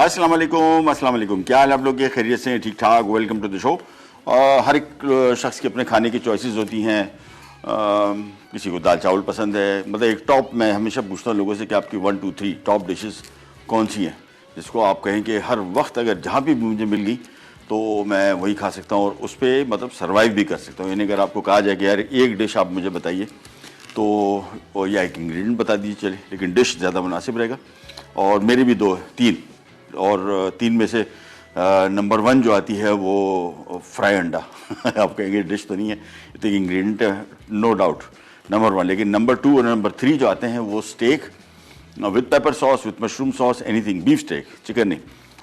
अस्सलाम वालेकुम। क्या हाल आप लोग के? खैरियत से? ठीक ठाक। Welcome to the show. हर एक शख्स की अपने खाने की चॉइसेस होती हैं। किसी को दाल चावल पसंद है। मतलब एक टॉप, मैं हमेशा पूछता हूँ लोगों से कि आपकी 1 2 3 टॉप डिशेस कौन सी हैं, जिसको आप कहें कि हर वक्त अगर जहाँ भी मुझे मिल गई तो मैं वही खा सकता हूँ और उस पर मतलब सर्वाइव भी कर सकता हूँ। यानी अगर आपको कहा जाए कि यार एक डिश आप मुझे बताइए तो या एक इंग्रेडिएंट बता दीजिए चले, लेकिन डिश ज़्यादा मुनासिब रहेगा। और मेरे भी तीन, और तीन में से नंबर 1 जो आती है वो फ्राई अंडा आप कहेंगे डिश तो नहीं है, तो इंग्रेडिएंट है नो डाउट, नंबर 1। लेकिन नंबर 2 और नंबर 3 जो आते हैं वो steak with pepper sauce, with mushroom sauce, anything, beef steak, chicken नहीं।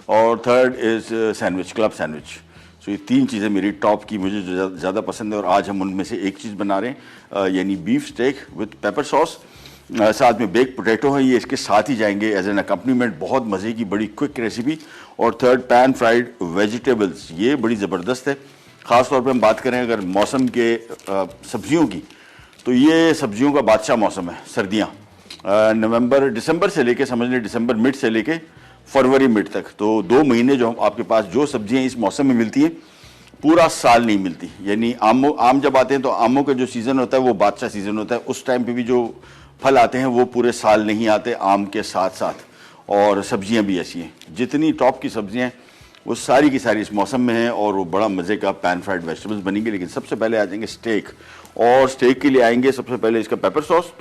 और third is sandwich, club sandwich. So ये 3 चीज़ें मेरी टॉप की, मुझे जो ज़्यादा पसंद है। और आज हम उनमें से एक चीज़ बना रहे हैं, यानी beef steak with pepper sauce. साथ में बेक पोटैटो है, ये इसके साथ ही जाएंगे एज एन अकम्पनीमेंट। बहुत मज़े की बड़ी क्विक रेसिपी। और थर्ड पैन फ्राइड वेजिटेबल्स, ये बड़ी ज़बरदस्त है। ख़ास तौर पे हम बात करें अगर मौसम के सब्जियों की, तो ये सब्जियों का बादशाह मौसम है सर्दियाँ। दिसंबर से लेके, समझ लें दिसंबर मिड से लेके फरवरी मिड तक, तो 2 महीने जो आपके पास जो सब्जियाँ इस मौसम में मिलती हैं पूरा साल नहीं मिलती। यानी आम जब आते हैं तो आमों का जो सीज़न होता है वो बादशाह सीज़न होता है। उस टाइम पे भी जो फल आते हैं वो पूरे साल नहीं आते आम के साथ साथ। और सब्जियां भी ऐसी हैं, जितनी टॉप की सब्जियां हैं वो सारी की सारी इस मौसम में हैं और वो बड़ा मज़े का पैन फ्राइड वेजिटेबल्स बनेंगे। लेकिन सबसे पहले आ जाएंगे स्टेक, और स्टेक के लिए आएंगे सबसे पहले इसका पेपर सॉस।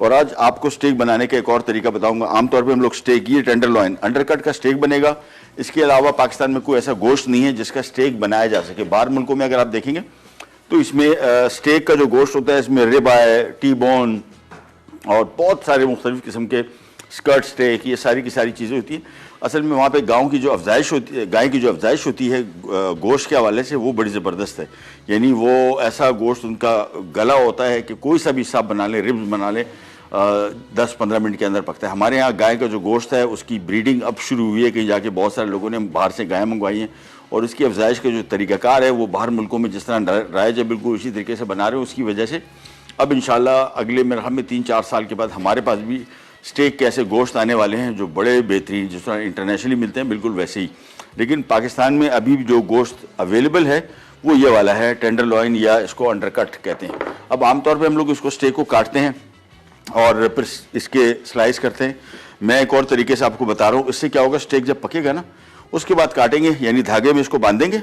और आज आपको स्टेक बनाने का एक और तरीका बताऊंगा। आमतौर पे हम लोग स्टेक, ये टेंडरलॉइन अंडरकट का स्टेक बनेगा। इसके अलावा पाकिस्तान में कोई ऐसा गोश्त नहीं है जिसका स्टेक बनाया जा सके। बाहर मुल्कों में अगर आप देखेंगे तो इसमें स्टेक का जो गोश्त होता है इसमें रिब है, टी बोन और बहुत सारे मुख्तलिफ किस्म के स्कर्ट स्टेक, ये सारी की सारी चीज़ें होती हैं। असल में वहाँ पे गांव की जो अफजाइश होती है, गाय की जो अफजाइश होती है गोश्त के हवाले से, वो बड़ी ज़बरदस्त है। यानी वो ऐसा गोश्त उनका गला होता है कि कोई सा भी हिसाब बना ले, रिब्स बना ले, 10-15 मिनट के अंदर पकता है। हमारे यहाँ गाय का जो गोश्त है उसकी ब्रीडिंग अब शुरू हुई है, कहीं जाके बहुत सारे लोगों ने बाहर से गायें मंगवाई हैं और इसकी अफजाइश का जो तरीक़ाकार है वो बाहर मुल्कों में जिस तरह राइज है बिल्कुल उसी तरीके से बना रहे हैं। उसकी वजह से अब इंशाल्लाह अगले मेरे ख्याल में 3-4 साल के बाद हमारे पास भी स्टेक के ऐसे गोश्त आने वाले हैं जो बड़े बेहतरीन, जिस तरह इंटरनेशनली मिलते हैं बिल्कुल वैसे ही। लेकिन पाकिस्तान में अभी जो गोश्त अवेलेबल है वो ये वाला है, टेंडरलॉइन, या इसको अंडरकट कहते हैं। अब आमतौर पर हम लोग इसको स्टेक को काटते हैं और फिर इसके स्लाइस करते हैं। मैं एक और तरीके से आपको बता रहा हूँ, इससे क्या होगा, स्टेक जब पकेगा ना उसके बाद काटेंगे, यानी धागे में इसको बांधेंगे,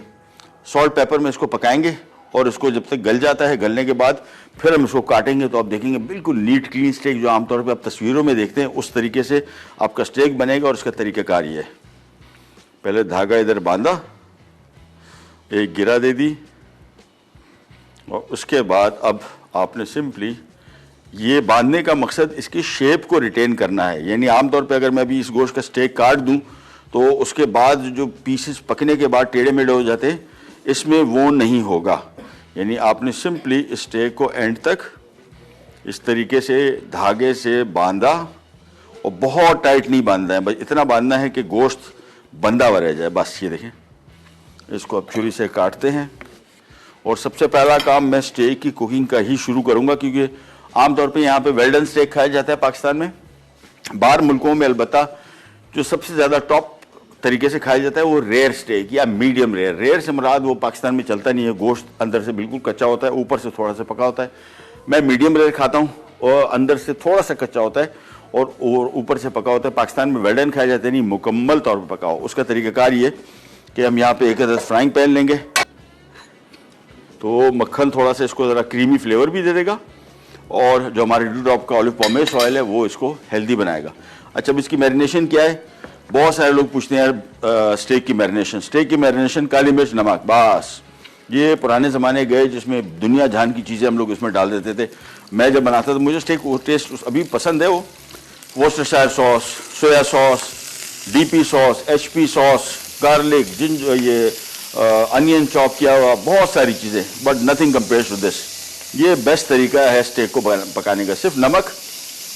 सॉल्ट पेपर में इसको पकाएंगे और इसको जब तक गल जाता है, गलने के बाद फिर हम इसको काटेंगे तो आप देखेंगे बिल्कुल नीट क्लीन स्टेक जो आमतौर पे आप तस्वीरों में देखते हैं उस तरीके से आपका स्टेक बनेगा। और इसका तरीक़ाकार ये है, पहले धागा इधर बांधा, एक गिरा दे दी और उसके बाद अब आपने सिंपली, ये बांधने का मकसद इसकी शेप को रिटेन करना है। यानी आमतौर पर अगर मैं अभी इस गोश्त का स्टेक काट दूँ तो उसके बाद जो पीसेस पकने के बाद टेढ़े मेढ़े हो जाते हैं, इसमें वो नहीं होगा। यानी आपने सिंपली स्टेक को एंड तक इस तरीके से धागे से बांधा, और बहुत टाइट नहीं बांधना है, बस इतना बांधना है कि गोश्त बंधा हुआ रह जाए, बस। ये देखें, इसको अब छुरी से काटते हैं। और सबसे पहला काम मैं स्टेक की कुकिंग का ही शुरू करूँगा, क्योंकि आमतौर पर यहाँ पर वेल डन स्टेक खाया जाता है पाकिस्तान में। बाहर मुल्कों में अलबत्ता जो सबसे ज़्यादा टॉप तरीके से खाया जाता है वो रेयर स्टेक या मीडियम रेयर। रेयर से मुराद वो पाकिस्तान में चलता नहीं है, गोश्त अंदर से बिल्कुल कच्चा होता है, ऊपर से थोड़ा सा पका होता है। मैं मीडियम रेयर खाता हूँ और अंदर से थोड़ा सा कच्चा होता है और ऊपर से पका होता है। पाकिस्तान में वेल डन खाया जाता है, नहीं मुकम्मल तौर पर पका हो। उसका तरीक़ाकार ये कि हम यहाँ पे एक फ्राइंग पैन लेंगे तो मक्खन थोड़ा सा इसको ज़रा क्रीमी फ्लेवर भी दे देगा, और जो हमारे ड्यू ड्रॉप का ऑलिव पॉमेस ऑयल है वो इसको हेल्दी बनाएगा। अच्छा, अब इसकी मैरिनेशन क्या है? बहुत सारे लोग पूछते हैं यार स्टेक की मैरिनेशन। स्टेक की मैरिनेशन काली मिर्च, नमक, बस। ये पुराने ज़माने गए जिसमें दुनिया जहान की चीज़ें हम लोग इसमें डाल देते थे। मैं जब बनाता था मुझे स्टेक वो टेस्ट अभी पसंद है, वो Worcestershire sauce, soya sauce, DP sauce, HP sauce, garlic, ये अनियन चॉप किया हुआ, बहुत सारी चीज़ें, but nothing compares to this. ये बेस्ट तरीका है स्टेक को पकाने का, सिर्फ नमक,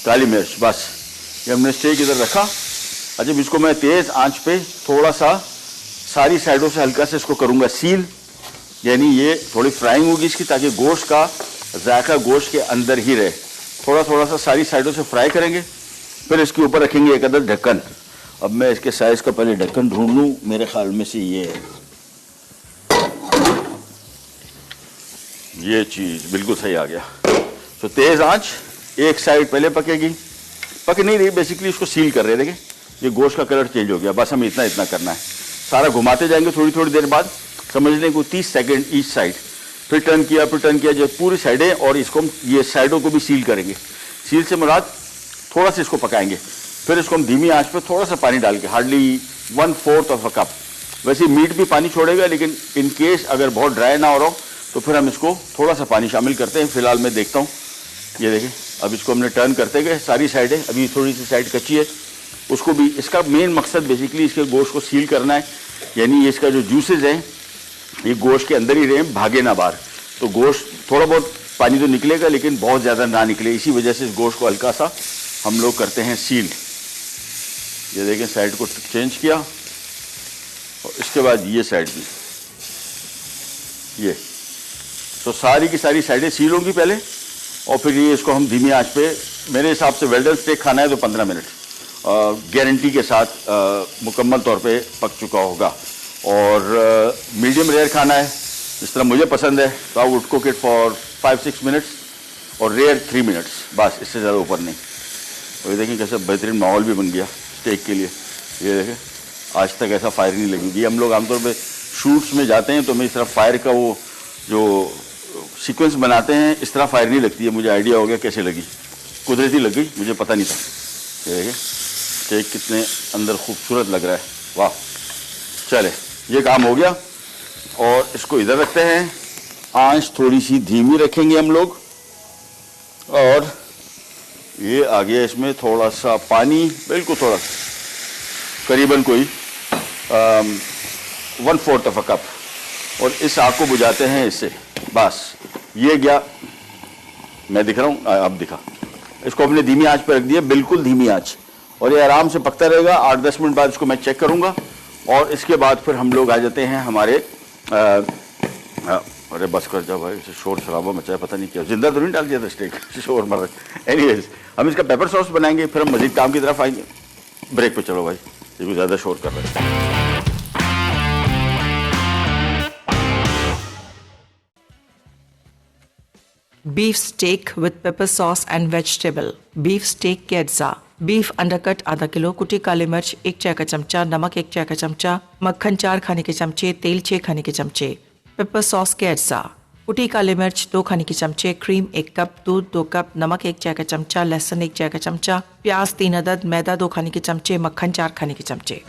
काली मिर्च, बस। ये हमने स्टेक इधर रखा। अच्छा, इसको मैं तेज़ आंच पे थोड़ा सा सारी साइडों से हल्का से इसको करूँगा सील, यानी ये थोड़ी फ्राइंग होगी इसकी, ताकि गोश्त का जायका गोश्त के अंदर ही रहे। थोड़ा थोड़ा सा सारी साइडों से फ्राई करेंगे, फिर इसके ऊपर रखेंगे एक अदद ढक्कन अब मैं इसके साइज का पहले ढक्कन ढूंढ लूँ, मेरे ख्याल में से ये है, ये चीज़ बिल्कुल सही आ गया। तो तेज़ आंच, एक साइड पहले पकेगी, पक नहीं रही, बेसिकली इसको सील कर रहे हैं। देखिए ये गोश्त का कलर चेंज हो गया, बस हमें इतना करना है। सारा घुमाते जाएंगे थोड़ी थोड़ी देर बाद, समझने को 30 सेकंड ईच साइड, फिर टर्न किया जो पूरी साइडें, और इसको हम ये साइडों को भी सील करेंगे। सील से मुराद थोड़ा सा इसको पकाएंगे, फिर इसको हम धीमी आंच पे थोड़ा सा पानी डाल के, हार्डली 1/4 ऑफ अ कप। वैसे मीट भी पानी छोड़ेगा, लेकिन इन केस अगर बहुत ड्राई ना हो रहा हो तो फिर हम इसको थोड़ा सा पानी शामिल करते हैं। फिलहाल मैं देखता हूँ, ये देखें अब इसको हमने टर्न करते गए सारी साइडें, अभी थोड़ी सी साइड कच्ची है, उसको भी, इसका मेन मकसद बेसिकली इसके गोश्त को सील करना है, यानी इसका जो जूसेज हैं ये गोश्त के अंदर ही रहे, भागे ना बाहर। तो गोश्त थोड़ा बहुत पानी तो निकलेगा, लेकिन बहुत ज़्यादा ना निकले, इसी वजह से इस गोश्त को हल्का सा हम लोग करते हैं सील। ये देखें साइड को चेंज किया, और इसके बाद ये साइड भी, ये तो सारी की सारी साइडें सील होंगी पहले, और फिर ये इसको हम धीमी आंच पे, मेरे हिसाब से वेल्डन स्टेक खाना है तो 15 मिनट गारंटी के साथ मुकम्मल तौर पे पक चुका होगा। और मीडियम रेयर खाना है जिस तरह मुझे पसंद है तो I would cook it for 5-6 minutes, और रेयर 3 मिनट्स, बस इससे ज़्यादा ऊपर नहीं। और ये देखें कैसा बेहतरीन माहौल भी बन गया स्टेक के लिए। ये देखें आज तक ऐसा फायर नहीं लगी। हम लोग आमतौर पे शूट्स में जाते हैं तो हमें इस तरह फायर का वो जो सीक्वेंस बनाते हैं, इस तरह फायर नहीं लगती है। मुझे आइडिया हो गया कैसे लगी, कुदरती लग गई, मुझे पता नहीं था। ये देखें स्टेक कितने अंदर खूबसूरत लग रहा है, वाह। चले ये काम हो गया, और इसको इधर रखते हैं, आंच थोड़ी सी धीमी रखेंगे हम लोग, और ये आ गया इसमें थोड़ा सा पानी, बिल्कुल थोड़ा सा, करीबन कोई 1/4 ऑफ अ कप, और इस आग को बुझाते हैं इससे, बस ये गया। मैं दिख रहा हूँ, अब दिखा। इसको अपने धीमी आंच पर रख दिया, बिल्कुल धीमी आंच, और ये आराम से पकता रहेगा। 8-10 मिनट बाद इसको मैं चेक करूँगा, और इसके बाद फिर हम लोग आ जाते हैं हमारे अरे बस कर जाओ भाई, शोर शराबा मचाया, पता नहीं क्या, जिंदा तो नहीं डाल दिया था स्टेक, शोर मर रहा। एनीवेज हम इसका पेपर सॉस बनाएंगे, फिर हम मजीद काम की तरफ आएंगे। ब्रेक पे चलो भाई, ये कुछ ज़्यादा शोर कर रहे हैं। Beef steak with pepper sauce and vegetable. Beef steak के अज्जा: बीफ अंडरकट आधा किलो, कुटी काली मिर्च 1 चाय का चमचा, नमक 1 चाय का चमचा, मक्खन 4 खाने के चमचे, तेल 6 खाने के चमचे। पेपर सॉस के अज्जा: कुटी काली मिर्च 2 खाने के चमचे, क्रीम 1 कप, दूध 2 कप, नमक 1 चाय का चमचा, लहसुन 1 चाय का चमचा, प्याज 3 अदद, मैदा 2 खाने के चमचे, मक्खन 4 खाने के चमचे।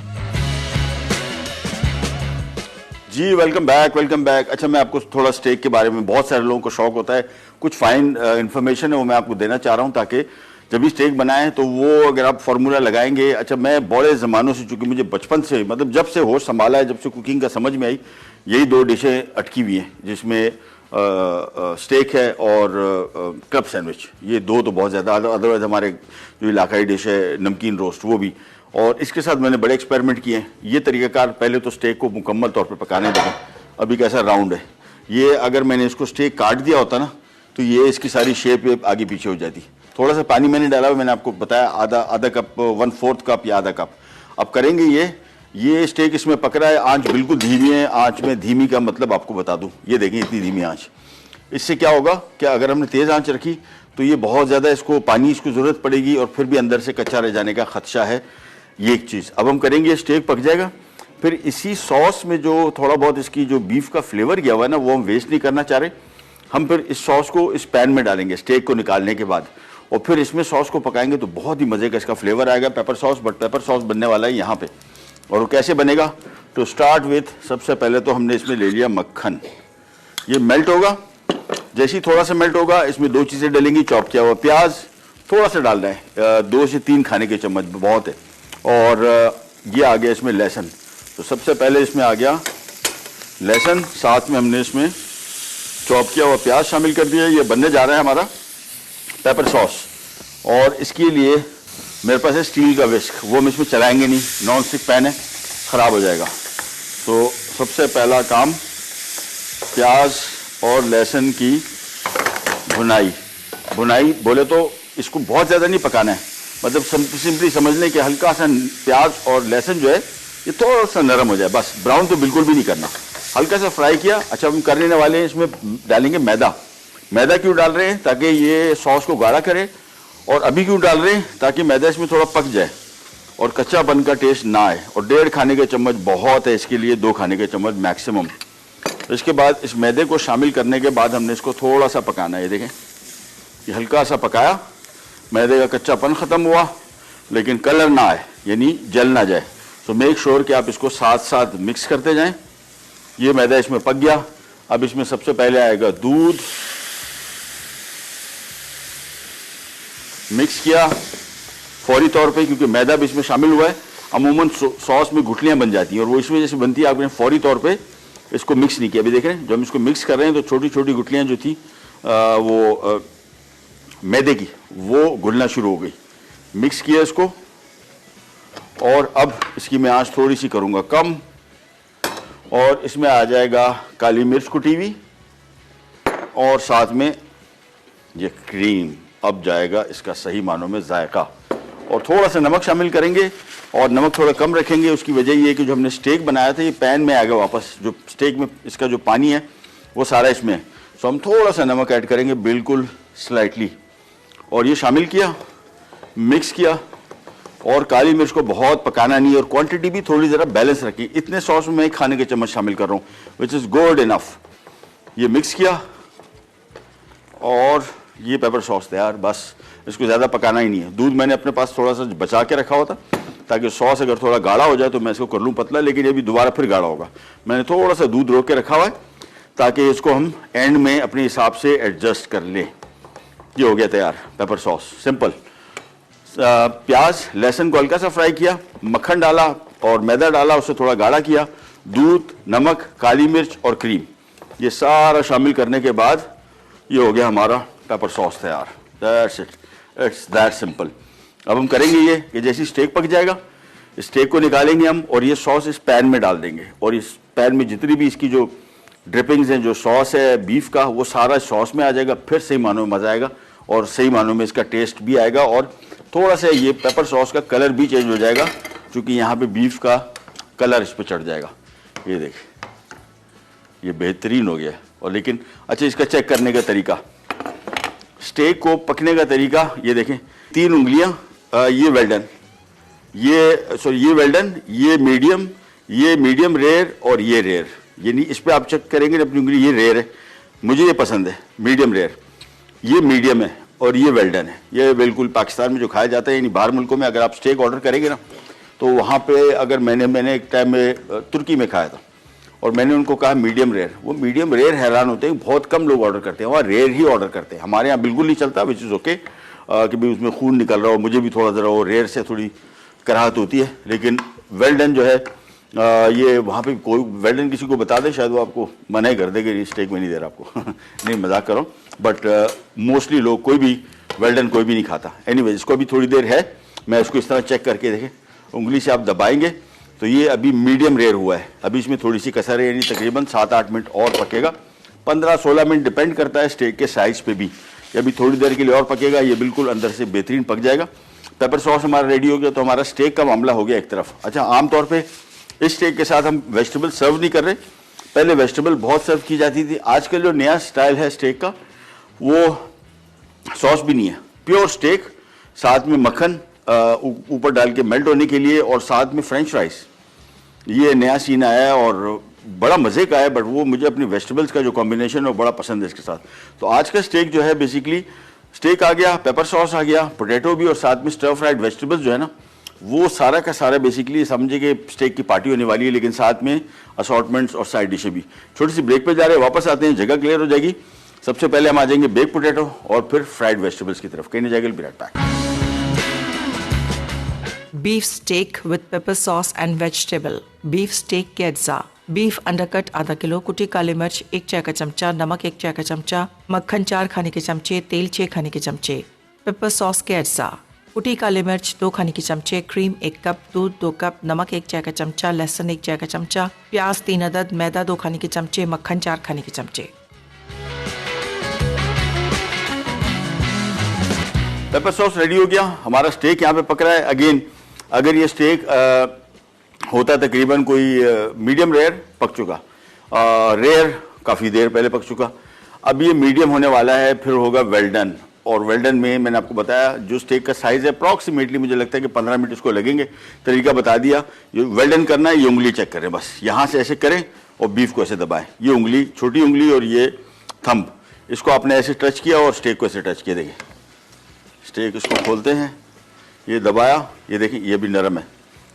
जी वेलकम बैक। अच्छा, मैं आपको थोड़ा स्टेक के बारे में, बहुत सारे लोगों को शौक होता है, कुछ फाइन इन्फॉर्मेशन है वो मैं आपको देना चाह रहा हूँ, ताकि जब भी स्टेक बनाएं तो वो अगर आप फार्मूला लगाएंगे। अच्छा, मैं बड़े ज़मानों से, चूँकि मुझे बचपन से, मतलब जब से होश संभाला है, जब से कुकिंग का समझ में आई, यही 2 डिशें अटकी हुई हैं, जिसमें स्टेक है और क्लब सैंडविच। ये 2 तो बहुत ज़्यादा, अदरवाइज हमारे जो इलाकाई डिश है नमकीन रोस्ट, वो भी। और इसके साथ मैंने बड़े एक्सपेरिमेंट किए हैं। ये तरीक़ाकार, पहले तो स्टेक को मुकम्मल तौर पे पकाने देगा। अभी कैसा राउंड है ये, अगर मैंने इसको स्टेक काट दिया होता ना तो ये इसकी सारी शेप आगे पीछे हो जाती। थोड़ा सा पानी मैंने डाला हुआ, मैंने आपको बताया आधा कप, 1/4 कप या आधा कप। अब करेंगे ये स्टेक इसमें पक रहा है, आंच बिल्कुल धीमी है। आंच में धीमी का मतलब आपको बता दूं, ये देखें इतनी धीमी आंच। इससे क्या होगा, क्या अगर हमने तेज़ आंच रखी तो ये बहुत ज़्यादा इसको पानी इसको ज़रूरत पड़ेगी, और फिर भी अंदर से कच्चा रह जाने का खदशा है। ये एक चीज़। अब हम करेंगे, स्टेक पक जाएगा, फिर इसी सॉस में जो थोड़ा बहुत इसकी जो बीफ का फ्लेवर गया हुआ है ना, वो हम वेस्ट नहीं करना चाह रहे। हम फिर इस सॉस को इस पैन में डालेंगे स्टेक को निकालने के बाद, और फिर इसमें सॉस को पकाएंगे तो बहुत ही मज़े का इसका फ्लेवर आएगा। Paper sauce, but paper sauce बनने वाला है यहाँ पे। और वो कैसे बनेगा, टू स्टार्ट विथ, सबसे पहले तो हमने इसमें ले लिया मक्खन। ये मेल्ट होगा, जैसे ही थोड़ा सा मेल्ट होगा, इसमें 2 चीज़ें डलेंगी। चॉप किया हुआ प्याज थोड़ा सा डालना है, 2 से 3 खाने के चम्मच, बहुत है। और ये आ गया इसमें लहसुन। तो सबसे पहले इसमें आ गया लहसुन, साथ में हमने इसमें चॉप किया हुआ प्याज शामिल कर दिया। ये बनने जा रहा है हमारा पेपर सॉस, और इसके लिए मेरे पास है स्टील का विस्क, वो हम इसमें चलाएंगे नहीं, नॉन स्टिक पैन है, ख़राब हो जाएगा। तो सबसे पहला काम, प्याज और लहसुन की भुनाई बोले तो इसको बहुत ज़्यादा नहीं पकाना है, मतलब सिंपली समझ लें कि हल्का सा प्याज और लहसुन जो है ये थोड़ा सा नरम हो जाए, बस ब्राउन तो बिल्कुल भी नहीं करना, हल्का सा फ्राई किया। अच्छा, हम कर लेने वाले हैं, इसमें डालेंगे मैदा। मैदा क्यों डाल रहे हैं? ताकि ये सॉस को गाढ़ा करे। और अभी क्यों डाल रहे हैं? ताकि मैदा इसमें थोड़ा पक जाए और कच्चापन का टेस्ट ना आए। और 1.5 खाने के चम्मच बहुत है इसके लिए, 2 खाने के चम्मच मैक्सिमम। इसके बाद इस मैदे को शामिल करने के बाद हमने इसको थोड़ा सा पकाना है। ये देखें, ये हल्का सा पकाया, मैदे का कच्चापन ख़त्म हुआ, लेकिन कलर ना आए, यानी जल ना जाए। तो मेक श्योर कि आप इसको साथ साथ मिक्स करते जाएं। ये मैदा इसमें पक गया। अब इसमें सबसे पहले आएगा दूध, मिक्स किया फौरी तौर पे, क्योंकि मैदा भी इसमें शामिल हुआ है। अमूमन सॉस में गुठलियां बन जाती हैं और वो इस वजह से बनती है, आपने फौरी तौर पे इसको मिक्स नहीं किया। अभी देख रहे हैं, जब हम इसको मिक्स कर रहे हैं तो छोटी छोटी गुठलियां जो थी मैदे की, वो घुलना शुरू हो गई। मिक्स किया इसको, और अब इसकी मैं आंच थोड़ी सी करूंगा कम, और इसमें आ जाएगा काली मिर्च कुटी हुई और साथ में ये क्रीम। अब जाएगा इसका सही मानों में जायका। और थोड़ा सा नमक शामिल करेंगे, और नमक थोड़ा कम रखेंगे। उसकी वजह ये है कि जो हमने स्टेक बनाया था ये पैन में आएगा वापस, जो स्टेक में इसका जो पानी है वो सारा इसमें है। तो हम थोड़ा सा नमक ऐड करेंगे, बिल्कुल स्लाइटली, और ये शामिल किया, मिक्स किया। और काली मिर्च को बहुत पकाना नहीं है, और क्वांटिटी भी थोड़ी ज़रा बैलेंस रखी। इतने सॉस में मैं 1 खाने के चम्मच शामिल कर रहा हूँ, विच इज़ गुड इनफ। ये मिक्स किया और ये पेपर सॉस तैयार। बस इसको ज़्यादा पकाना ही नहीं है। दूध मैंने अपने पास थोड़ा सा बचा के रखा हुआ था, ताकि सॉस अगर थोड़ा गाढ़ा हो जाए तो मैं इसको कर लूँ पतला, लेकिन ये भी दोबारा फिर गाढ़ा होगा। मैंने थोड़ा सा दूध रोक के रखा हुआ है ताकि इसको हम एंड में अपने हिसाब से एडजस्ट कर लें। ये हो गया तैयार पेपर सॉस, सिंपल। प्याज लहसुन को हल्का सा फ्राई किया, मक्खन डाला और मैदा डाला, उससे थोड़ा गाढ़ा किया, दूध, नमक, काली मिर्च और क्रीम, ये सारा शामिल करने के बाद ये हो गया हमारा पेपर सॉस तैयार। That's it, it's that simple. अब हम करेंगे ये कि जैसे स्टेक पक जाएगा, स्टेक को निकालेंगे हम और ये सॉस इस पैन में डाल देंगे, और इस पैन में जितनी भी इसकी जो ड्रिपिंग्स हैं, जो सॉस है बीफ का, वो सारा सॉस में आ जाएगा। फिर सही मानों में मज़ा आएगा और सही मानों में इसका टेस्ट भी आएगा, और थोड़ा सा ये पेपर सॉस का कलर भी चेंज हो जाएगा, क्योंकि यहाँ पे बीफ का कलर इस पर चढ़ जाएगा। ये देखिए, ये बेहतरीन हो गया। और लेकिन अच्छा, इसका चेक करने का तरीका, स्टेक को पकने का तरीका, ये देखें, 3 उंगलियां, ये वेल्डन, ये वेल्डन, ये मीडियम रेयर और ये रेयर। यानी इस पे आप चेक करेंगे अपनी उंगली, ये रेयर है, मुझे ये पसंद है मीडियम रेयर, ये मीडियम है और ये वेल्डन है। ये बिल्कुल पाकिस्तान में जो खाया जाता है, यानी बाहर मुल्कों में अगर आप स्टेक ऑर्डर करेंगे ना, तो वहाँ पे अगर मैंने एक टाइम में तुर्की में खाया था और मैंने उनको कहा मीडियम रेयर, वो मीडियम रेयर हैरान होते हैं, बहुत कम लोग ऑर्डर करते हैं, वहाँ रेयर ही ऑर्डर करते हैं। हमारे यहाँ बिल्कुल नहीं चलता, विच इज़ ओके, कि भाई उसमें खून निकल रहा हो, मुझे भी थोड़ा ज़रा वो रेयर से थोड़ी कराहत होती है। लेकिन वेल्डन जो है, ये वहाँ पे कोई वेल्डन किसी को बता दे, शायद वो आपको मना ही कर दे कि स्टेक में नहीं दे रहा आपको नहीं, मजाक कर रहा हूँ, बट मोस्टली लोग कोई भी वेल्डन कोई भी नहीं खाता। एनीवेज, इसको अभी थोड़ी देर है, मैं इसको इस तरह चेक करके देखें, उंगली से आप दबाएंगे तो ये अभी मीडियम रेयर हुआ है। अभी इसमें थोड़ी सी कसर है, यानी तकरीबन 7-8 मिनट और पकेगा, 15-16 मिनट डिपेंड करता है स्टेक के साइज पे भी। ये अभी थोड़ी देर के लिए और पकेगा, ये बिल्कुल अंदर से बेहतरीन पक जाएगा। पेपर सॉस हमारा रेडी हो गया, तो हमारा स्टेक का मामला हो गया एक तरफ। अच्छा, आमतौर पर इस स्टेक के साथ हम वेजिटेबल सर्व नहीं कर रहे, पहले वेजिटेबल बहुत सर्व की जाती थी। आजकल जो नया स्टाइल है स्टेक का, वो सॉस भी नहीं है, प्योर स्टेक, साथ में मक्खन ऊपर डाल के मेल्ट होने के लिए, और साथ में फ्रेंच फ्राइज। ये नया सीन आया है और बड़ा मज़े का है, बट वो मुझे अपनी वेजिटेबल्स का जो कॉम्बिनेशन है वो बड़ा पसंद है इसके साथ। तो आज का स्टेक जो है, बेसिकली स्टेक आ गया, पेपर सॉस आ गया, पोटैटो भी, और साथ में स्टर फ्राइड वेजिटेबल्स जो है ना, वो सारा का सारा बेसिकली समझे कि स्टेक की पार्टी होने वाली है, लेकिन साथ में असॉर्टमेंट्स और साइड डिशें भी। छोटी सी ब्रेक पे जा रहे हैं, वापस आते हैं, जगह क्लियर हो जाएगी। सबसे पहले हम आ जाएंगे बेक पोटैटो और फिर फ्राइड वेजिटेबल्स की तरफ, कहीं नहीं जाएगा, will be right back. Beef steak with pepper sauce and vegetable. Beef steak के अज्जा, बीफ अंडरकट आधा किलो, कुटी काली मिर्च 1 चाय का चमचा, नमक 1 चाय का चमचा, मक्खन 4 खाने के चमचे, तेल 6 खाने के चमचे। पेपर सॉस के अज्जा, कुटी काली मिर्च 2 खाने के चमचे, क्रीम 1 कप, दूध 2 कप, नमक 1 चाय का चमचा, लहसुन 1 चाय का चमचा, प्याज 3 अदद, मैदा 2 खाने के चमचे, मक्खन 4 खाने के चमचे। पेपर सॉस रेडी हो गया, हमारा स्टेक यहाँ पे पक रहा है। अगेन अगर ये स्टेक होता तकरीबन कोई मीडियम रेयर पक चुका, रेयर काफ़ी देर पहले पक चुका। अब ये मीडियम होने वाला है, फिर होगा वेल डन। और वेल डन में मैंने आपको बताया जो स्टेक का साइज़ है अप्रॉक्सीमेटली मुझे लगता है कि 15 मिनट इसको लगेंगे। तरीका बता दिया, ये वेल डन करना है, ये उंगली चेक करें, बस यहाँ से ऐसे करें और बीफ को ऐसे दबाएं। ये उंगली, छोटी उंगली और ये थंब, इसको आपने ऐसे टच किया और स्टेक को ऐसे टच किया। देखिए स्टेक, इसको खोलते हैं, ये दबाया, ये देखिए ये भी नरम है,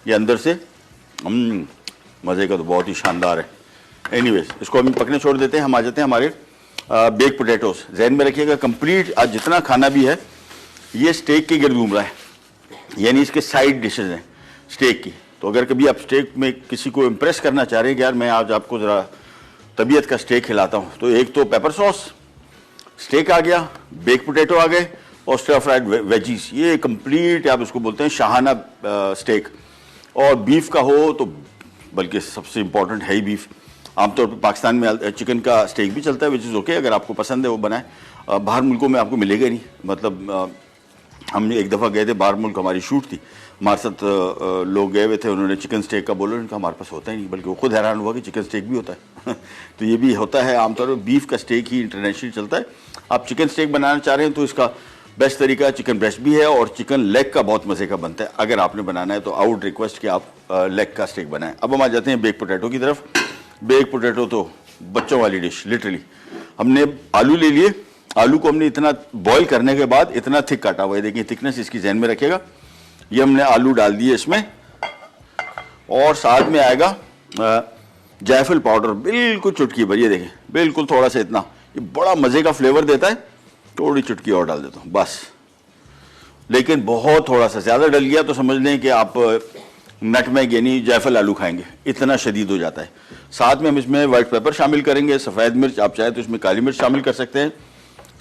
ये अंदर से मज़े का तो बहुत ही शानदार है। एनीवेज इसको हम पकने छोड़ देते हैं। हम आ जाते हैं हमारे बेक पोटैटोस। जहन में रखिएगा कंप्लीट आज जितना खाना भी है ये स्टेक के गिर्द घूम रहा है, यानी इसके साइड डिशेज हैं स्टेक की। तो अगर कभी आप स्टेक में किसी को इम्प्रेस करना चाह रहे हैं कि यार मैं आज आपको ज़रा तबीयत का स्टेक खिलाता हूँ, तो एक तो पेपर सॉस, स्टेक आ गया, बेक पोटैटो आ गए और स्टर फ्राइड वेजीज, ये कंप्लीट आप इसको बोलते हैं शाहाना स्टेक। और बीफ का हो तो बल्कि सबसे इम्पॉर्टेंट है ही बीफ। आमतौर पर पाकिस्तान में चिकन का स्टेक भी चलता है, विच इज़ ओके, अगर आपको पसंद है वो बनाए। बाहर मुल्कों में आपको मिलेगा नहीं। मतलब हम एक दफ़ा गए थे बाहर मुल्क, हमारी शूट थी, हमारे साथ लोग गए हुए थे, उन्होंने चिकन स्टेक का बोला, उनका हमारे पास होता ही नहीं, बल्कि वो खुद हैरान हुआ कि चिकन स्टेक भी होता है तो ये भी होता है। आमतौर पर बीफ का स्टेक ही इंटरनेशनल चलता है। आप चिकन स्टेक बनाना चाह रहे हैं तो इसका बेस्ट तरीका चिकन ब्रेस्ट भी है और चिकन लेग का बहुत मज़े का बनता है। अगर आपने बनाना है तो आई वुड रिक्वेस्ट कि आप लेग का स्टेक बनाएं। अब हम आ जाते हैं बेक पोटैटो की तरफ। बेक पोटैटो तो बच्चों वाली डिश, लिटरली। हमने आलू ले लिए, आलू को हमने इतना बॉईल करने के बाद इतना थिक काटा हुआ है, देखिए थिकनेस इसकी जहन में रखिएगा। ये हमने आलू डाल दिए इसमें और साथ में आएगा जायफल पाउडर, बिल्कुल चुटकी भर, ये देखिए बिल्कुल थोड़ा सा इतना, ये बड़ा मज़े का फ्लेवर देता है। थोड़ी चुटकी और डाल देता हूँ बस, लेकिन बहुत थोड़ा सा, ज़्यादा डल गया तो समझ लें कि आप नटमेग यानी जायफल आलू खाएंगे, इतना शदीद हो जाता है। साथ में हम इसमें वाइट पेपर शामिल करेंगे, सफ़ेद मिर्च, आप चाहे तो इसमें काली मिर्च शामिल कर सकते हैं।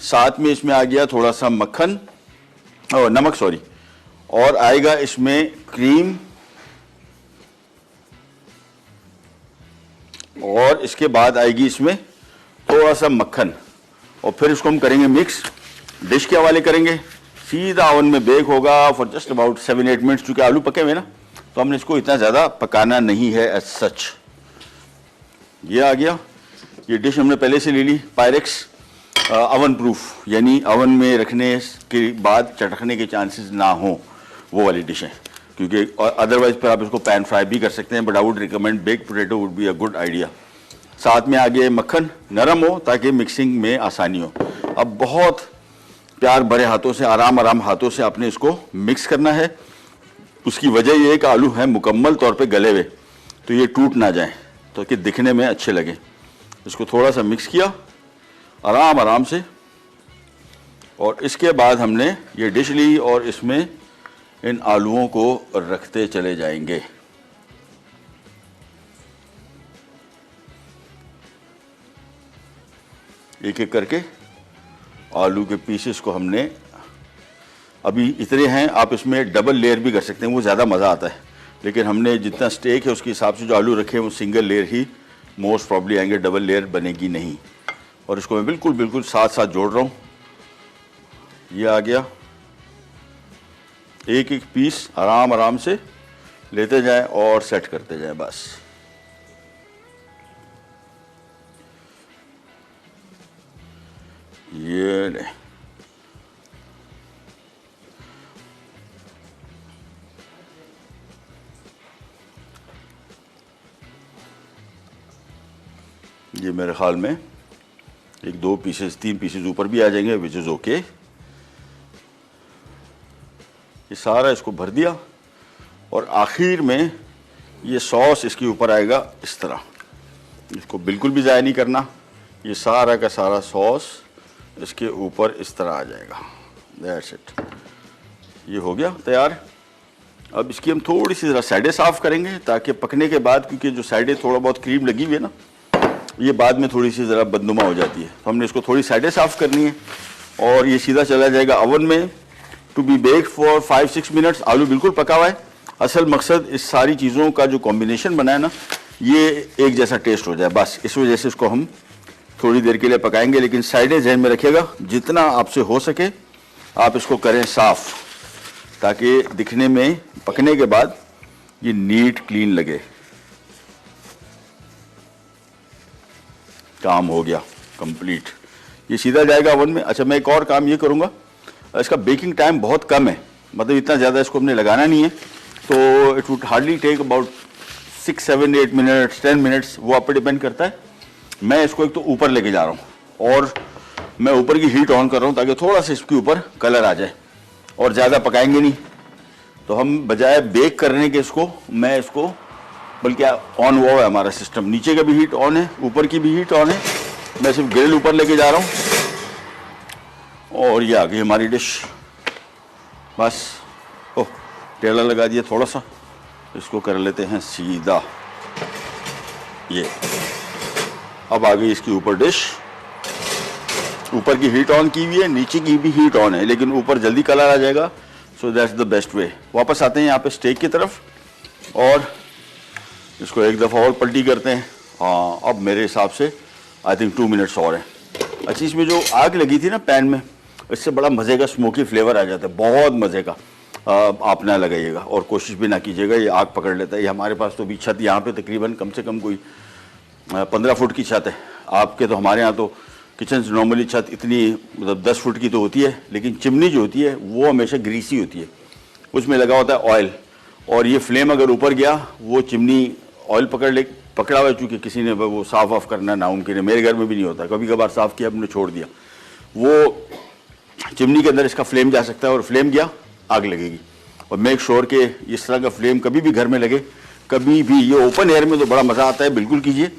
साथ में इसमें आ गया थोड़ा सा मक्खन और नमक, सॉरी, और आएगा इसमें क्रीम, और इसके बाद आएगी इसमें थोड़ा सा मक्खन, और फिर इसको हम करेंगे मिक्स, डिश के हवाले करेंगे, सीधा ओवन में बेक होगा फॉर जस्ट अबाउट 7-8 मिनट्स। चूँकि आलू पके हुए ना, तो हमने इसको इतना ज़्यादा पकाना नहीं है एज सच। ये आ गया, ये डिश हमने पहले से ले ली, पायरेक्स अवन प्रूफ, यानी अवन में रखने के बाद चटकने के चांसेस ना हो, वो वाली डिश है। क्योंकि अदरवाइज फिर आप इसको पैन फ्राई भी कर सकते हैं, but I would recommend bake potato would be a good idea. साथ में आगे मक्खन नरम हो ताकि मिक्सिंग में आसानी हो। अब बहुत प्यार भरे हाथों से, आराम आराम हाथों से आपने इसको मिक्स करना है। उसकी वजह यह है कि आलू है मुकम्मल तौर पे गले हुए, तो ये टूट ना जाए, तो कि दिखने में अच्छे लगे। इसको थोड़ा सा मिक्स किया आराम आराम से, और इसके बाद हमने ये डिश ली और इसमें इन आलूओं को रखते चले जाएंगे। एक एक करके आलू के पीसेस को हमने, अभी इतने हैं, आप इसमें डबल लेयर भी कर सकते हैं, वो ज़्यादा मज़ा आता है। लेकिन हमने जितना स्टेक है उसके हिसाब से जो आलू रखे हैं वो सिंगल लेयर ही मोस्ट प्रॉब्ली आएंगे, डबल लेयर बनेगी नहीं। और इसको मैं बिल्कुल बिल्कुल साथ साथ जोड़ रहा हूँ। ये आ गया, एक एक पीस आराम आराम से लेते जाएं और सेट करते जाएं बस। ये ले, ये मेरे ख्याल में 1-2 पीसेस, 3 पीसेस ऊपर भी आ जाएंगे, विच इज़ ओके। ये सारा इसको भर दिया और आखिर में ये सॉस इसके ऊपर आएगा इस तरह। इसको बिल्कुल भी ज़ाया नहीं करना, ये सारा का सारा सॉस इसके ऊपर इस तरह आ जाएगा। दैट्स इट, ये हो गया तैयार। अब इसकी हम थोड़ी सी ज़रा साइडें साफ़ करेंगे ताकि पकने के बाद, क्योंकि जो साइडें थोड़ा बहुत क्रीम लगी हुई है ना, ये बाद में थोड़ी सी ज़रा बदनुमा हो जाती है, तो हमने इसको थोड़ी साइडें साफ़ करनी है। और ये सीधा चला जाएगा अवन में to be bake for 5-6 minutes. आलू बिल्कुल पका हुआ है। असल मकसद इस सारी चीज़ों का जो कॉम्बिनेशन बना है ना, ये एक जैसा टेस्ट हो जाए, बस इस वजह से इसको हम थोड़ी देर के लिए पकाएंगे। लेकिन साइडें ज़हन में रखिएगा, जितना आपसे हो सके आप इसको करें साफ, ताकि दिखने में पकने के बाद ये नीट क्लीन लगे। काम हो गया कंप्लीट, ये सीधा जाएगा ओवन में। अच्छा, मैं एक और काम ये करूँगा, इसका बेकिंग टाइम बहुत कम है, मतलब इतना ज़्यादा इसको हमने लगाना नहीं है, तो it would hardly take about 6, 7, 8 minutes, 10 minutes, वो आप पे डिपेंड करता है। मैं इसको एक तो ऊपर लेके जा रहा हूँ और मैं ऊपर की हीट ऑन कर रहा हूँ ताकि थोड़ा सा इसके ऊपर कलर आ जाए, और ज़्यादा पकाएंगे नहीं। तो हम बजाय बेक करने के इसको, मैं इसको, बल्कि ऑन हुआ है हमारा सिस्टम, नीचे का भी हीट ऑन है, ऊपर की भी हीट ऑन है। मैं सिर्फ ग्रिल ऊपर लेके जा रहा हूँ और ये आ गई हमारी डिश। बस, ओह टेला लगा दिया थोड़ा सा, इसको कर लेते हैं सीधा। ये अब आ गई इसकी ऊपर डिश। ऊपर की हीट ऑन की हुई है, नीचे की भी हीट ऑन है, लेकिन ऊपर जल्दी कलर आ जाएगा, so that's the best way. वापस आते हैं यहाँ पे स्टेक की तरफ और इसको एक दफ़ा और पलटी करते हैं। हाँ, अब मेरे हिसाब से आई थिंक 2 मिनट्स और है। अच्छा, इसमें जो आग लगी थी ना पैन में, इससे बड़ा मज़े का स्मोकी फ्लेवर आ जाता है, बहुत मज़े का। आप ना लगाइएगा और कोशिश भी ना कीजिएगा, ये आग पकड़ लेता है। ये हमारे पास तो भी छत यहाँ पे तकरीबन कम से कम कोई 15 फुट की छत है। आपके तो, हमारे यहाँ तो किचन नॉर्मली छत इतनी, मतलब 10 फुट की तो होती है, लेकिन चिमनी जो होती है वो हमेशा ग्रीसी होती है, उसमें लगा होता है ऑयल, और ये फ्लेम अगर ऊपर गया वो चिमनी ऑयल पकड़ा हुआ है, चूँकि किसी ने वो साफ़ ऑफ करना नामुमकिन है। मेरे घर में भी नहीं होता, कभी कभार साफ़ किया, हमने छोड़ दिया, वो चिमनी के अंदर इसका फ्लेम जा सकता है और फ्लेम गया आग लगेगी। और मेक श्योर के इस तरह का फ्लेम कभी भी घर में लगे, कभी भी। ये ओपन एयर में तो बड़ा मज़ा आता है, बिल्कुल कीजिए,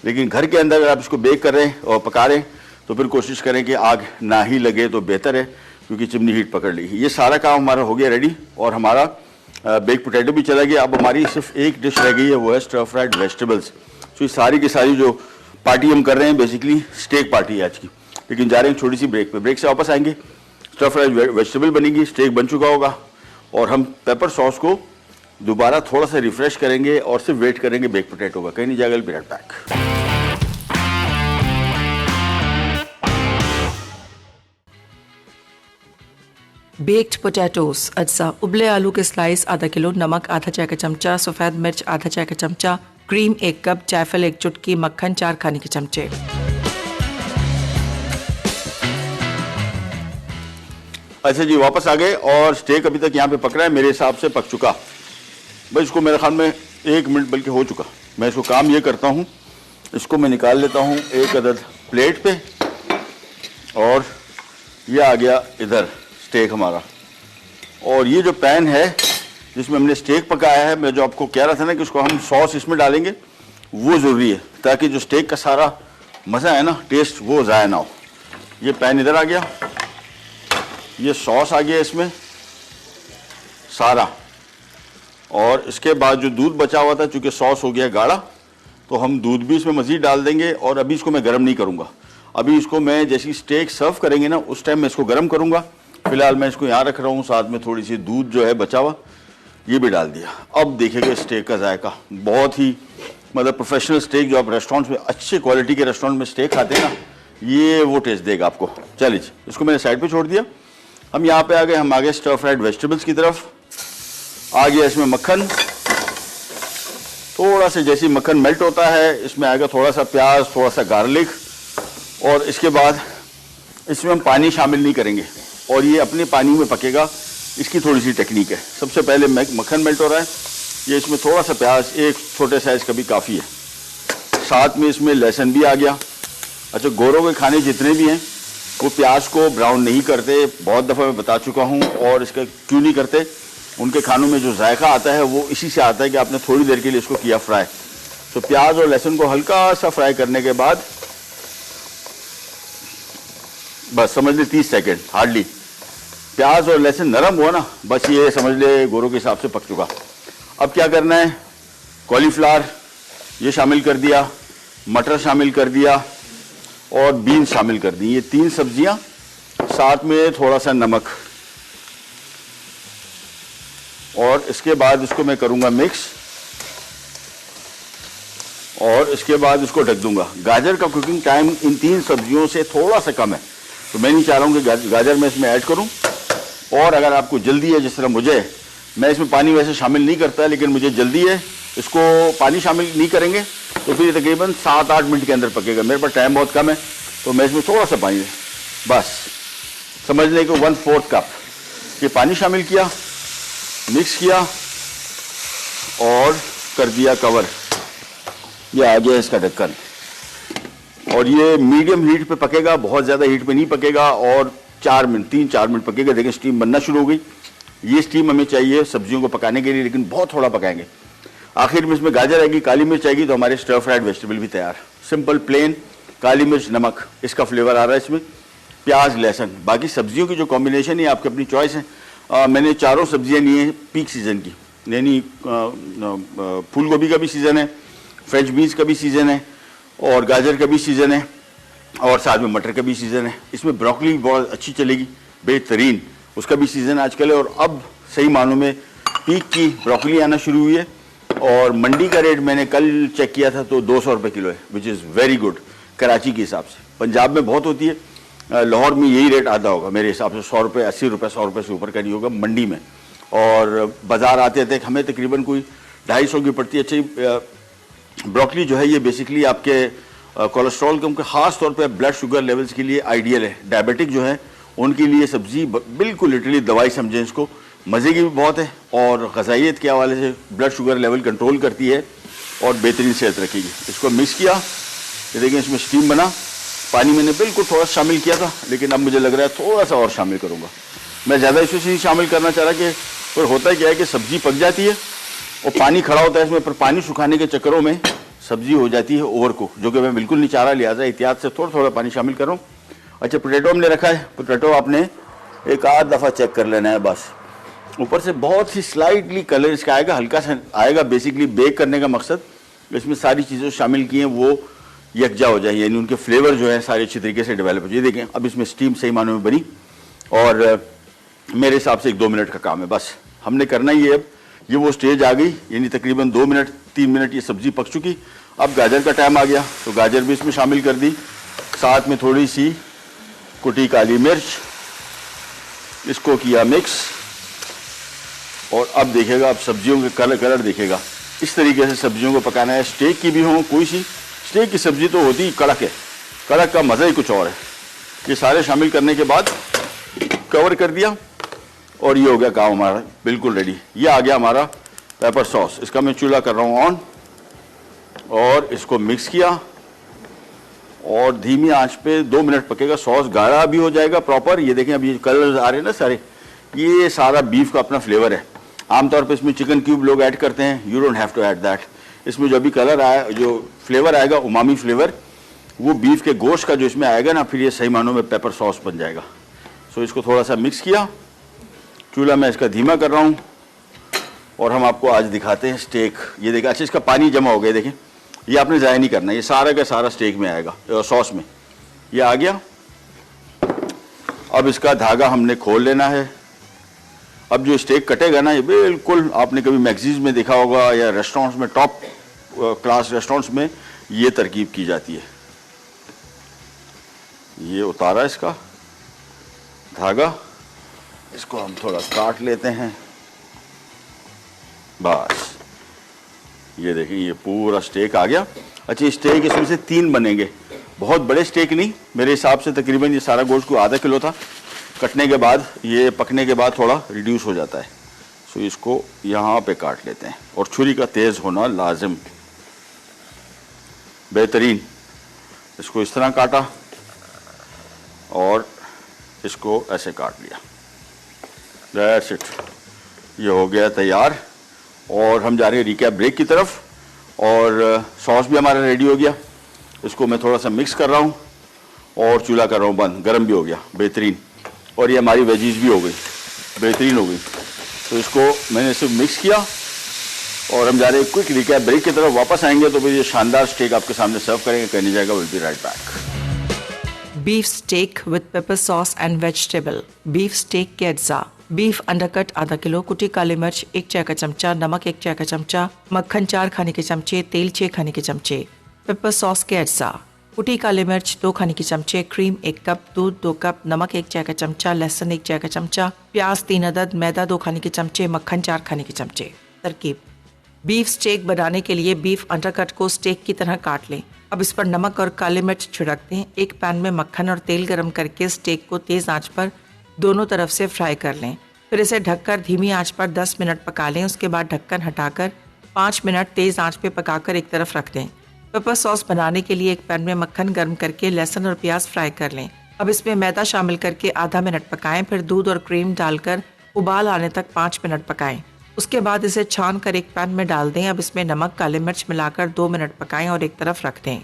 लेकिन घर के अंदर अगर आप इसको बेक कर रहे हैं और पका रहे हैं तो फिर कोशिश करें कि आग ना ही लगे तो बेहतर है, क्योंकि चिमनी हीट पकड़ लेगी। ये सारा काम हमारा हो गया रेडी, और हमारा बेक पोटैटो भी चला गया। अब हमारी सिर्फ एक डिश रह गई है, वो है स्टर फ्राइड वेजिटेबल्स। तो ये सारी की सारी जो पार्टी हम कर रहे हैं, बेसिकली स्टेक पार्टी है आज की, लेकिन जा रहे हैं छोटी सी ब्रेक पे। ब्रेक से वापस आएंगे, स्टर फ्राइड वेजिटेबल बनेगी, स्टेक बन चुका होगा, और हम पेपर सॉस को दोबारा थोड़ा सा रिफ्रेश करेंगे और सिर्फ वेट करेंगे बेक पोटैटो का। कहीं नहीं जाएगा, be right back. Baked potatoes अज्जा, उबले आलू के स्लाइस आधा किलो, नमक आधा चाय का चमचा, सफ़ेद मिर्च आधा चाय का चमचा, क्रीम 1 कप, जायफल 1 चुटकी, मक्खन 4 खाने के चमचे। अच्छा जी, वापस आ गए और स्टेक अभी तक यहाँ पे पक रहा है, मेरे हिसाब से पक चुका। बस इसको मेरे ख्याल में 1 मिनट बल्कि हो चुका। मैं इसको काम ये करता हूँ, इसको मैं निकाल लेता हूँ एक अदद प्लेट पे, और ये आ गया इधर स्टेक हमारा। और ये जो पैन है जिसमें हमने स्टेक पकाया है, मैं जो आपको कह रहा था ना कि उसको हम सॉस इसमें डालेंगे, वो ज़रूरी है, ताकि जो स्टेक का सारा मज़ा है ना, टेस्ट, वो ज़ाया ना हो। ये पैन इधर आ गया, ये सॉस आ गया इसमें सारा, और इसके बाद जो दूध बचा हुआ था, चूँकि सॉस हो गया गाढ़ा, तो हम दूध भी इसमें मज़ीद डाल देंगे। और अभी इसको मैं गर्म नहीं करूँगा, अभी इसको मैं जैसी स्टेक सर्व करेंगे ना, उस टाइम मैं इसको गर्म करूँगा। फिलहाल मैं इसको यहाँ रख रहा हूँ, साथ में थोड़ी सी दूध जो है बचा हुआ, ये भी डाल दिया। अब देखिएगा स्टेक का जायका, बहुत ही मतलब प्रोफेशनल स्टेक, जो आप रेस्टोरेंट्स में, अच्छे क्वालिटी के रेस्टोरेंट में स्टेक खाते हैं ना, ये वो टेस्ट देगा आपको। चलिए, इसको मैंने साइड पे छोड़ दिया। हम यहाँ पे आ गए, हम आ गए स्टर फ्राइड वेजिटेबल्स की तरफ। आ गया इसमें मक्खन, थोड़ा सा जैसे मक्खन मेल्ट होता है, इसमें आएगा थोड़ा सा प्याज, थोड़ा सा गार्लिक, और इसके बाद इसमें हम पानी शामिल नहीं करेंगे, और ये अपने पानी में पकेगा। इसकी थोड़ी सी टेक्निक है। सबसे पहले मक्खन मेल्ट हो रहा है, ये इसमें थोड़ा सा प्याज, एक छोटे साइज़ का भी काफ़ी है, साथ में इसमें लहसुन भी आ गया। अच्छा, गोरों के खाने जितने भी हैं वो प्याज को ब्राउन नहीं करते, बहुत दफ़ा मैं बता चुका हूँ। और इसका क्यों नहीं करते, उनके खानों में जो जायका आता है वो इसी से आता है कि आपने थोड़ी देर के लिए इसको किया फ्राई। तो प्याज और लहसुन को हल्का सा फ्राई करने के बाद, बस समझ ले 30 सेकेंड हार्डली, प्याज और लहसुन नरम हुआ ना, बस ये समझ ले गोरों के हिसाब से पक चुका। अब क्या करना है, कॉलीफ्लावर ये शामिल कर दिया, मटर शामिल कर दिया, और बीन्स शामिल कर दी। ये 3 सब्जियां, साथ में थोड़ा सा नमक, और इसके बाद इसको मैं करूंगा मिक्स, और इसके बाद इसको ढक दूंगा। गाजर का कुकिंग टाइम इन 3 सब्जियों से थोड़ा सा कम है, तो मैं नहीं चाह रहा हूं कि गाजर मैं इसमें ऐड करूं। और अगर आपको जल्दी है, जिस तरह मुझे, मैं इसमें पानी वैसे शामिल नहीं करता, लेकिन मुझे जल्दी है, इसको पानी शामिल नहीं करेंगे तो फिर तकरीबन 7-8 मिनट के अंदर पकेगा। मेरे पास टाइम बहुत कम है तो मैं इसमें थोड़ा सा पानी, बस समझ लें कि 1/4 कप ये पानी शामिल किया, मिक्स किया और कर दिया कवर। ये आ गया इसका ढक्कन और ये मीडियम हीट पे पकेगा, बहुत ज़्यादा हीट पे नहीं पकेगा और 3-4 मिनट पकेगा। देखिए स्टीम बनना शुरू हो गई। ये स्टीम हमें चाहिए सब्जियों को पकाने के लिए, लेकिन बहुत थोड़ा पकाएंगे। आखिर में इसमें गाजर आएगी, काली मिर्च आएगी, तो हमारे स्टर फ्राइड वेजिटेबल भी तैयार। सिंपल प्लेन काली मिर्च नमक, इसका फ्लेवर आ रहा है इसमें, प्याज लहसुन। बाकी सब्जियों की जो कॉम्बिनेशन है आपकी अपनी चॉइस है। मैंने चारों सब्जियां ली हैं पीक सीज़न की, यानी फूल गोभी का भी सीज़न है, फ्रेंच बीन्स का भी सीज़न है और गाजर का भी सीज़न है और साथ में मटर का भी सीज़न है। इसमें ब्रोकली बहुत अच्छी चलेगी, बेहतरीन, उसका भी सीज़न आजकल है। और अब सही मानों में पीक की ब्रोकली आना शुरू हुई है और मंडी का रेट मैंने कल चेक किया था तो 200 रुपये किलो है, which is very good Karachi के हिसाब से। पंजाब में बहुत होती है, लाहौर में यही रेट आधा होगा मेरे हिसाब से, 100 रुपये 80 रुपये 100 रुपये से ऊपर का नहीं होगा मंडी में। और बाज़ार आते थे हमें तकरीबन कोई 250 की पड़ती है। अच्छी ब्रोकली जो है ये बेसिकली आपके कोलेस्ट्रॉल के ख़ास तौर पे ब्लड शुगर लेवल्स के लिए आइडियल है। डायबिटिक जो है उनके लिए सब्ज़ी बिल्कुल लिटरली दवाई समझें इसको। मज़े की भी बहुत है और ग़ज़ाइयत के हवाले से ब्लड शुगर लेवल कंट्रोल करती है और बेहतरीन सेहत रखेगी। इसको मिक्स किया, ये देखिए इसमें स्टीम बना। पानी मैंने बिल्कुल थोड़ा शामिल किया था, लेकिन अब मुझे लग रहा है थोड़ा सा और शामिल करूँगा। मैं ज़्यादा इसमें नहीं शामिल करना चाह रहा कि पर होता क्या है कि सब्ज़ी पक जाती है और पानी खड़ा होता है इसमें, पर पानी सुखाने के चक्करों में सब्ज़ी हो जाती है ओवर कुक, जो कि मैं बिल्कुल नहीं चाह रहा। लिहाजा एहतियात से थोड़ा थोड़ा पानी शामिल कर रहा हूँ। अच्छा, पोटैटो हमने रखा है, पोटैटो आपने एक आध दफ़ा चेक कर लेना है बस। ऊपर से बहुत ही स्लाइटली कलर इसका आएगा, हल्का सा आएगा। बेसिकली बेक करने का मकसद इसमें सारी चीज़ें शामिल की हैं वो यकजा हो जाए, यानी उनके फ्लेवर जो है सारे अच्छी तरीके से डेवलप हो जाए। देखें अब इसमें स्टीम सही मानों में बनी और मेरे हिसाब से 1-2 मिनट का काम है बस, हमने करना ही है। अब ये वो स्टेज आ गई, यानी तकरीबन 2 मिनट 3 मिनट ये सब्ज़ी पक चुकी। अब गाजर का टाइम आ गया तो गाजर भी इसमें शामिल कर दी, साथ में थोड़ी सी कुटी काली मिर्च, इसको किया मिक्स। और अब देखेगा, अब सब्जियों के कलर देखेगा। इस तरीके से सब्जियों को पकाना है। स्टेक की भी हो कोई सी, स्टेक की सब्जी तो होती ही कड़क है, कड़क का मज़ा ही कुछ और है। ये सारे शामिल करने के बाद कवर कर दिया और ये हो गया काम हमारा बिल्कुल रेडी। ये आ गया हमारा पेपर सॉस। इसका मैं चूल्हा कर रहा हूँ ऑन और इसको मिक्स किया और धीमी आंच पे 2 मिनट पकेगा। सॉस गाढ़ा भी हो जाएगा प्रॉपर। ये देखें अब ये कलर आ रहे हैं ना सारे, ये सारा बीफ का अपना फ्लेवर है। आमतौर पे इसमें चिकन क्यूब लोग ऐड करते हैं, you don't have to add that. इसमें जो अभी कलर आया, जो फ्लेवर आएगा उमामी फ्लेवर, वो बीफ के गोश्त का जो इसमें आएगा ना, फिर ये सही मानों में पेपर सॉस बन जाएगा। सो इसको थोड़ा सा मिक्स किया, चूल्हा मैं इसका धीमा कर रहा हूँ और हम आपको आज दिखाते हैं स्टेक। ये देखिए, अच्छा इसका पानी जमा हो गया, देखें ये आपने ज़ाया नहीं करना, ये सारा का सारा स्टेक में आएगा, सॉस में ये आ गया। अब इसका धागा हमने खोल लेना है। अब जो स्टेक कटेगा ना, ये बिल्कुल आपने कभी मैगजीज में देखा होगा या रेस्टोरेंट्स में, टॉप क्लास रेस्टोरेंट्स में ये तरकीब की जाती है। ये उतारा इसका धागा, इसको हम थोड़ा काट लेते हैं बस। ये देखिए ये पूरा स्टेक आ गया। अच्छा, स्टेक इसमें से 3 बनेंगे, बहुत बड़े स्टेक नहीं, मेरे हिसाब से तकरीबन ये सारा गोश्त को आधा किलो था। कटने के बाद, ये पकने के बाद थोड़ा रिड्यूस हो जाता है। सो इसको यहाँ पे काट लेते हैं और छुरी का तेज़ होना लाजिम, बेहतरीन। इसको इस तरह काटा और इसको ऐसे काट लिया, दैट्स इट। ये हो गया तैयार और हम जा रहे हैं रिकैप ब्रेक की तरफ। और सॉस भी हमारा रेडी हो गया। इसको मैं थोड़ा सा मिक्स कर रहा हूँ और चूल्हा कर रहा हूँ बंद, गर्म भी हो गया बेहतरीन। और ये हमारी वेजीज भी हो गई, बेहतरीन हो गई। तो इसको मैंने सिर्फ मिक्स किया और हम जा रहे हैं क्विक रिकैप ब्रेक की तरफ। वापस आएंगे तो फिर ये शानदार स्टेक आपके सामने सर्व करेंगे। कहने जाएगा will be right back. Beef steak with pepper sauce and vegetable. Beef steak के अज्जा: बीफ अंडरकट आधा किलो, कुटी काली मिर्च 1 चाय का चमचा, नमक 1 चाय का चमचा, मक्खन 4 खाने के चमचे, तेल 6 खाने के चमचे। पेपर सॉस के अज्जा: कुटी काली मिर्च 2 खाने की चमचे, क्रीम 1 कप, दूध 2 कप, नमक 1 चाय का चमचा, लहसुन 1 चाय का चमचा, प्याज 3 अदद, मैदा 2 खाने के चमचे, मक्खन 4 खाने के चमचे। तरकीब: बीफ स्टेक बनाने के लिए बीफ अंडरकट को स्टेक की तरह काट लें। अब इस पर नमक और काली मिर्च छिड़क दें। एक पैन में मक्खन और तेल गरम करके स्टेक को तेज आंच पर दोनों तरफ से फ्राई कर लें। फिर इसे ढककर धीमी आंच पर 10 मिनट पका लें। उसके बाद ढक्कन हटाकर 5 मिनट तेज आंच पे पकाकर एक तरफ रख दें। पेपर सॉस बनाने के लिए एक पैन में मक्खन गर्म करके लहसुन और प्याज फ्राई कर लें। अब इसमें मैदा शामिल करके आधा मिनट पकाएं। फिर दूध और क्रीम डालकर उबाल आने तक 5 मिनट पकाएं। उसके बाद इसे छान कर एक पैन में डाल दें। अब इसमें नमक काली मिर्च मिलाकर 2 मिनट पकाएं और एक तरफ रख दें।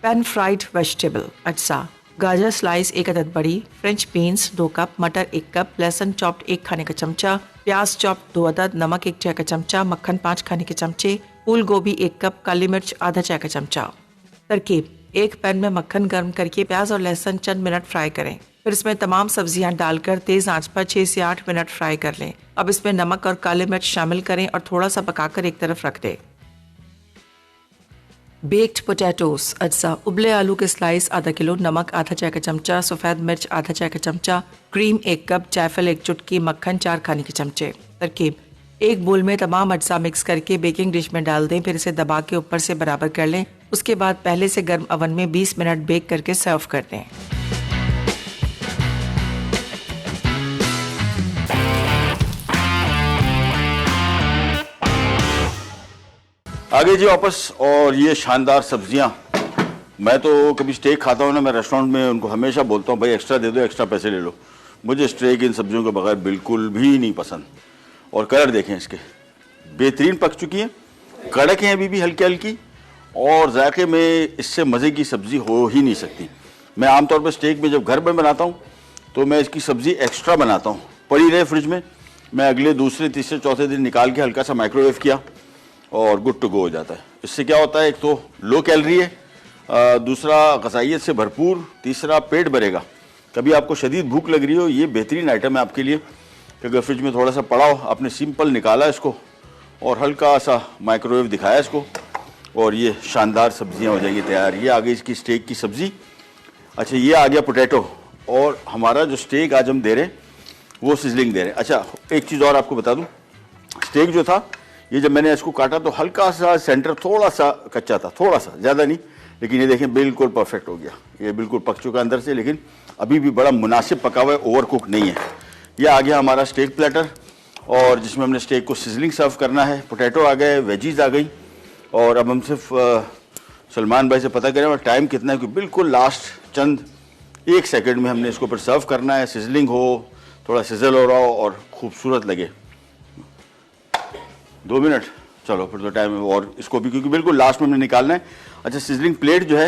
पैन फ्राइड वेजिटेबल अज्जा: गाजर स्लाइस 1 अदद बड़ी, फ्रेंच बीन्स 2 कप, मटर 1 कप, लहसुन चॉप्ड 1 खाने का चमचा, प्याज चॉप्ड 2 अदद, नमक 1 चाय का चमचा, मक्खन 5 खाने के चमचे, फूल गोभी 1 कप, काली मिर्च आधा चाय का चमचा। तरकीब: एक पैन में मक्खन गर्म करके प्याज और लहसुन चंद मिनट फ्राई करें। फिर इसमें तमाम सब्जियां डालकर तेज आंच पर 6 से 8 मिनट फ्राई कर लें। अब इसमें नमक और काली मिर्च शामिल करें और थोड़ा सा पकाकर एक तरफ रख दें। बेक्ड पोटैटोस अज्जा: उबले आलू के स्लाइस आधा किलो, नमक आधा चाय का चमचा, सफ़ेद मिर्च आधा चाय का चमचा, क्रीम 1 कप, जायफल 1 चुटकी, मक्खन 4 खाने के चमचे। तरकीब: एक बोल में तमाम अज्जा मिक्स करके बेकिंग डिश में डाल दें। फिर इसे दबा के ऊपर से बराबर कर लें। उसके बाद पहले से गर्म ओवन में 20 मिनट बेक करके सर्व कर दें। आगे जी वापस। और ये शानदार सब्जियां, मैं तो कभी स्टेक खाता हूँ ना, मैं रेस्टोरेंट में उनको हमेशा बोलता हूँ भाई एक्स्ट्रा दे दो, एक्स्ट्रा पैसे ले लो। मुझे स्टेक इन सब्जियों के बगैर बिल्कुल भी नहीं पसंद। और कलर देखें इसके, बेहतरीन पक चुकी हैं, कड़क हैं अभी भी हल्की हल्की, और जायके में इससे मज़े की सब्ज़ी हो ही नहीं सकती। मैं आमतौर पर स्टेक में जब घर में बनाता हूँ तो मैं इसकी सब्ज़ी एक्स्ट्रा बनाता हूँ, पड़ी रहे फ्रिज में, मैं अगले दूसरे तीसरे चौथे दिन निकाल के हल्का सा माइक्रोवेव किया और गुड टू गो हो जाता है। इससे क्या होता है, एक तो लो कैलोरी है, दूसरा ग़ज़ाइयत से भरपूर, तीसरा पेट भरेगा। कभी आपको शदीद भूख लग रही हो, ये बेहतरीन आइटम है आपके लिए कि अगर फ्रिज में थोड़ा सा पड़ा हो, आपने सिंपल निकाला इसको और हल्का सा माइक्रोवेव दिखाया इसको, और ये शानदार सब्जियां हो जाएंगी तैयार। ये आ गई इसकी स्टेक की सब्ज़ी। अच्छा, ये आ गया पोटैटो, और हमारा जो स्टेक आज हम दे रहे हैं वो सिजलिंग दे रहे हैं। अच्छा, एक चीज़ और आपको बता दूँ, स्टेक जो था ये जब मैंने इसको काटा तो हल्का सा सेंटर थोड़ा सा कच्चा था, थोड़ा सा, ज़्यादा नहीं, लेकिन ये देखें बिल्कुल परफेक्ट हो गया। ये बिल्कुल पक चुका अंदर से, लेकिन अभी भी बड़ा मुनासिब पका हुआ है, ओवर कुक नहीं है। ये आ गया हमारा स्टेक प्लेटर, और जिसमें हमने स्टेक को सिजलिंग सर्व करना है। पोटैटो आ गए, वेजीज आ गई, और अब हम सिर्फ सलमान भाई से पता करें और टाइम कितना है, क्योंकि बिल्कुल लास्ट चंद 1 सेकंड में हमने इसको फिर सर्व करना है। सिजलिंग हो, थोड़ा सिजल हो रहा हो और खूबसूरत लगे। 2 मिनट, चलो फिर तो टाइम है, और इसको भी क्योंकि बिल्कुल लास्ट में हमने निकालना है। अच्छा, सिजलिंग प्लेट जो है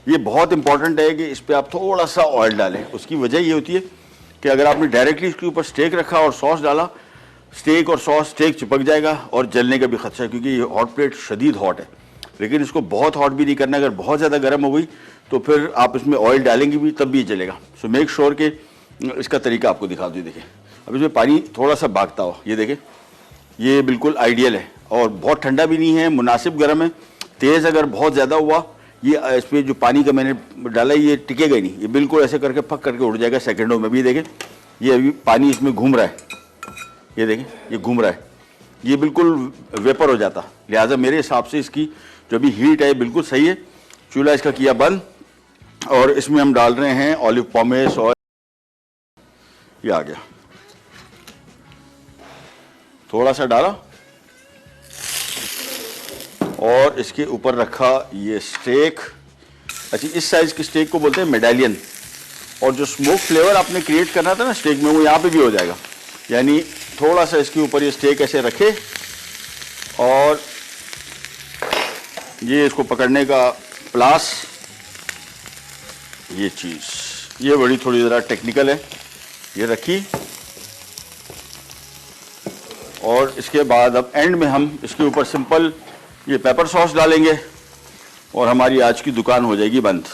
ये बहुत इंपॉर्टेंट है कि इस पर आप थोड़ा सा ऑयल डालें। उसकी वजह ये होती है कि अगर आपने डायरेक्टली इसके ऊपर स्टेक रखा और सॉस डाला, स्टेक और सॉस स्टेक चिपक जाएगा और जलने का भी खदशा है, क्योंकि ये हॉट प्लेट शदीद हॉट है। लेकिन इसको बहुत हॉट भी नहीं करना, अगर बहुत ज़्यादा गर्म हो गई तो फिर आप इसमें ऑयल डालेंगे भी तब भी ये जलेगा। सो मेक श्योर कि इसका तरीका आपको दिखा दूँ। देखिए, अब इसमें पानी थोड़ा सा भागता हो, ये देखें, ये बिल्कुल आइडियल है, और बहुत ठंडा भी नहीं है, मुनासिब गर्म है। तेज़ अगर बहुत ज़्यादा हुआ, ये इसमें जो पानी का मैंने डाला ये टिकेगा ही नहीं, ये बिल्कुल ऐसे करके पक करके उड़ जाएगा सेकंडों में भी। देखें, ये अभी पानी इसमें घूम रहा है, ये देखें, ये घूम रहा है, ये बिल्कुल वेपर हो जाता। लिहाजा मेरे हिसाब से इसकी जो भी हीट है बिल्कुल सही है। चूल्हा इसका किया बंद, और इसमें हम डाल रहे हैं ऑलिव पॉमेस ऑयल। ये आ गया, थोड़ा सा डाला, और इसके ऊपर रखा ये स्टेक। अच्छा, इस साइज के स्टेक को बोलते हैं मेडालियन, और जो स्मोक फ्लेवर आपने क्रिएट करना था ना स्टेक में, वो यहाँ पे भी हो जाएगा। यानी थोड़ा सा इसके ऊपर ये स्टेक ऐसे रखे, और ये इसको पकड़ने का प्लास, ये चीज़ ये बड़ी थोड़ी ज़रा टेक्निकल है, ये रखी, और इसके बाद अब एंड में हम इसके ऊपर सिंपल ये पेपर सॉस डालेंगे, और हमारी आज की दुकान हो जाएगी बंद।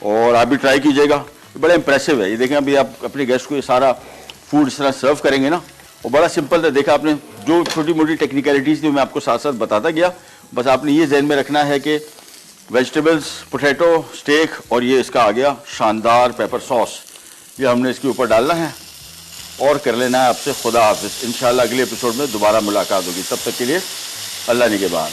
और आप भी ट्राई कीजिएगा, बड़ा इंप्रेसिव है। ये देखें, अभी आप अपने गेस्ट को ये सारा फूड इस तरह सर्व करेंगे ना, वो बड़ा सिंपल था। देखा आपने, जो छोटी मोटी टेक्निकलिटीज़ थी मैं आपको साथ साथ बताता गया। बस आपने ये जहन में रखना है कि वेजिटेबल्स, पोटैटो, स्टेक और ये इसका आ गया शानदार पेपर सॉस। ये हमने इसके ऊपर डालना है और कर लेना है आपसे खुदा हाफिज। इंशाल्लाह अगले एपिसोड में दोबारा मुलाकात होगी। तब तक के लिए अल्लाह निगहबान।